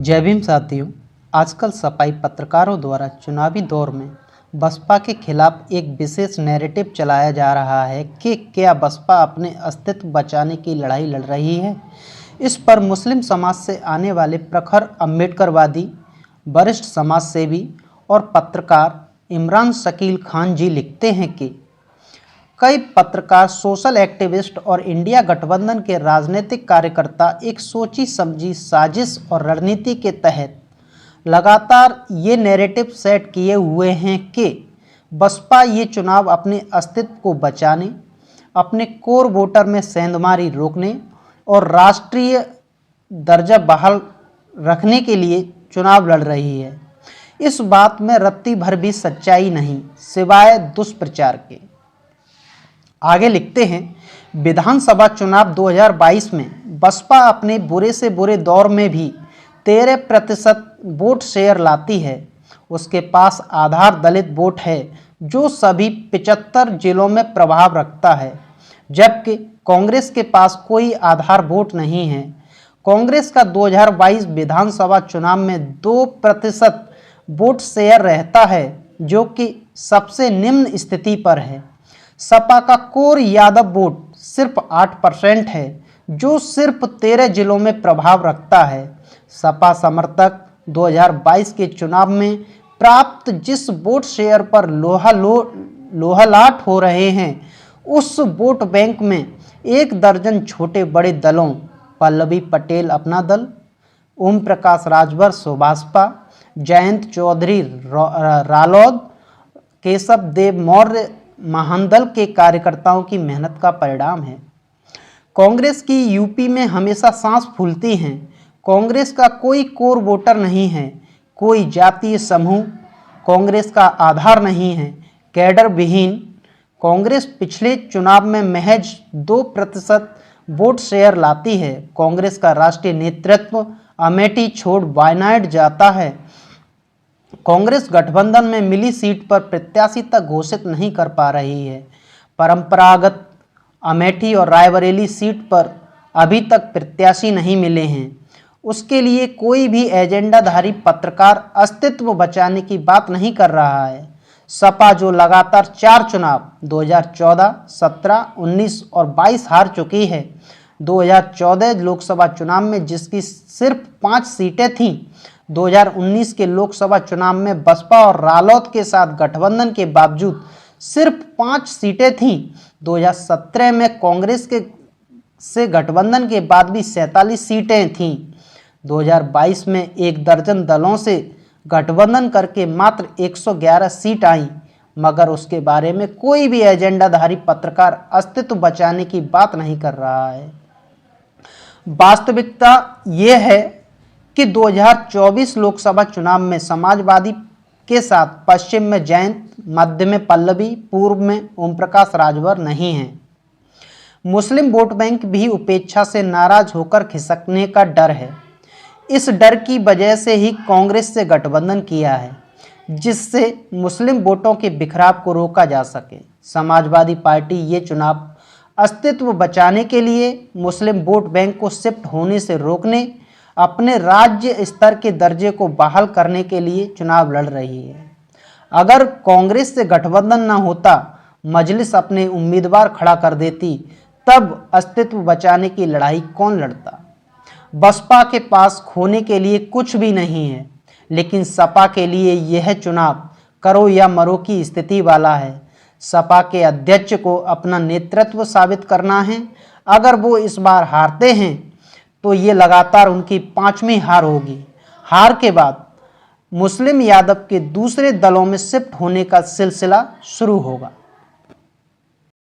जय भीम साथियों। आजकल सपाई पत्रकारों द्वारा चुनावी दौर में बसपा के खिलाफ एक विशेष नैरेटिव चलाया जा रहा है कि क्या बसपा अपने अस्तित्व बचाने की लड़ाई लड़ रही है। इस पर मुस्लिम समाज से आने वाले प्रखर अम्बेडकरवादी वरिष्ठ समाजसेवी और पत्रकार इमरान शकील खान जी लिखते हैं कि कई पत्रकार, सोशल एक्टिविस्ट और इंडिया गठबंधन के राजनीतिक कार्यकर्ता एक सोची समझी साजिश और रणनीति के तहत लगातार ये नैरेटिव सेट किए हुए हैं कि बसपा ये चुनाव अपने अस्तित्व को बचाने, अपने कोर वोटर में सेंधमारी रोकने और राष्ट्रीय दर्जा बहाल रखने के लिए चुनाव लड़ रही है। इस बात में रत्ती भर भी सच्चाई नहीं, सिवाय दुष्प्रचार के। आगे लिखते हैं, विधानसभा चुनाव 2022 में बसपा अपने बुरे से बुरे दौर में भी 13% वोट शेयर लाती है। उसके पास आधार दलित वोट है जो सभी 75 जिलों में प्रभाव रखता है, जबकि कांग्रेस के पास कोई आधार वोट नहीं है। कांग्रेस का 2022 विधानसभा चुनाव में 2% वोट शेयर रहता है, जो कि सबसे निम्न स्थिति पर है। सपा का कोर यादव वोट सिर्फ 8% है, जो सिर्फ 13 जिलों में प्रभाव रखता है। सपा समर्थक 2022 के चुनाव में प्राप्त जिस वोट शेयर पर लोहालाट हो रहे हैं, उस वोट बैंक में 1 दर्जन छोटे बड़े दलों, पल्लवी पटेल अपना दल, ओम प्रकाश राजभर सुभाषपा, जयंत चौधरी रालोद, केशव देव मौर्य महानदल के कार्यकर्ताओं की मेहनत का परिणाम है। कांग्रेस की यूपी में हमेशा सांस फूलती हैं। कांग्रेस का कोई कोर वोटर नहीं है, कोई जातीय समूह कांग्रेस का आधार नहीं है, कैडर विहीन। कांग्रेस पिछले चुनाव में महज 2% वोट शेयर लाती है। कांग्रेस का राष्ट्रीय नेतृत्व अमेठी छोड़ वायनाड जाता है। कांग्रेस गठबंधन में मिली सीट पर प्रत्याशी तक घोषित नहीं कर पा रही है। परंपरागत अमेठी और रायबरेली सीट पर अभी तक प्रत्याशी नहीं मिले हैं। उसके लिए कोई भी एजेंडाधारी पत्रकार अस्तित्व बचाने की बात नहीं कर रहा है। सपा जो लगातार 4 चुनाव 2014, 17, 19 और 22 हार चुकी है। 2014 लोकसभा चुनाव में जिसकी सिर्फ 5 सीटें थीं, 2019 के लोकसभा चुनाव में बसपा और रालोद के साथ गठबंधन के बावजूद सिर्फ 5 सीटें थीं। 2017 में कांग्रेस से गठबंधन के बाद भी 47 सीटें थीं। 2022 में 1 दर्जन दलों से गठबंधन करके मात्र 111 सीट आई, मगर उसके बारे में कोई भी एजेंडाधारी पत्रकार अस्तित्व बचाने की बात नहीं कर रहा है। वास्तविकता ये है कि 2024 लोकसभा चुनाव में समाजवादी के साथ पश्चिम में जयंत, मध्य में पल्लवी, पूर्व में ओम प्रकाश राजभर नहीं है। मुस्लिम वोट बैंक भी उपेक्षा से नाराज होकर खिसकने का डर है। इस डर की वजह से ही कांग्रेस से गठबंधन किया है, जिससे मुस्लिम वोटों के बिखराव को रोका जा सके। समाजवादी पार्टी ये चुनाव अस्तित्व बचाने के लिए मुस्लिम वोट बैंक को शिफ्ट होने से रोकने, अपने राज्य स्तर के दर्जे को बहाल करने के लिए चुनाव लड़ रही है। अगर कांग्रेस से गठबंधन न होता, मजलिस अपने उम्मीदवार खड़ा कर देती, तब अस्तित्व बचाने की लड़ाई कौन लड़ता। बसपा के पास खोने के लिए कुछ भी नहीं है, लेकिन सपा के लिए यह चुनाव करो या मरो की स्थिति वाला है। सपा के अध्यक्ष को अपना नेतृत्व साबित करना है। अगर वो इस बार हारते हैं तो ये लगातार उनकी 5वीं हार होगी। हार के बाद मुस्लिम यादव के दूसरे दलों में शिफ्ट होने का सिलसिला शुरू होगा।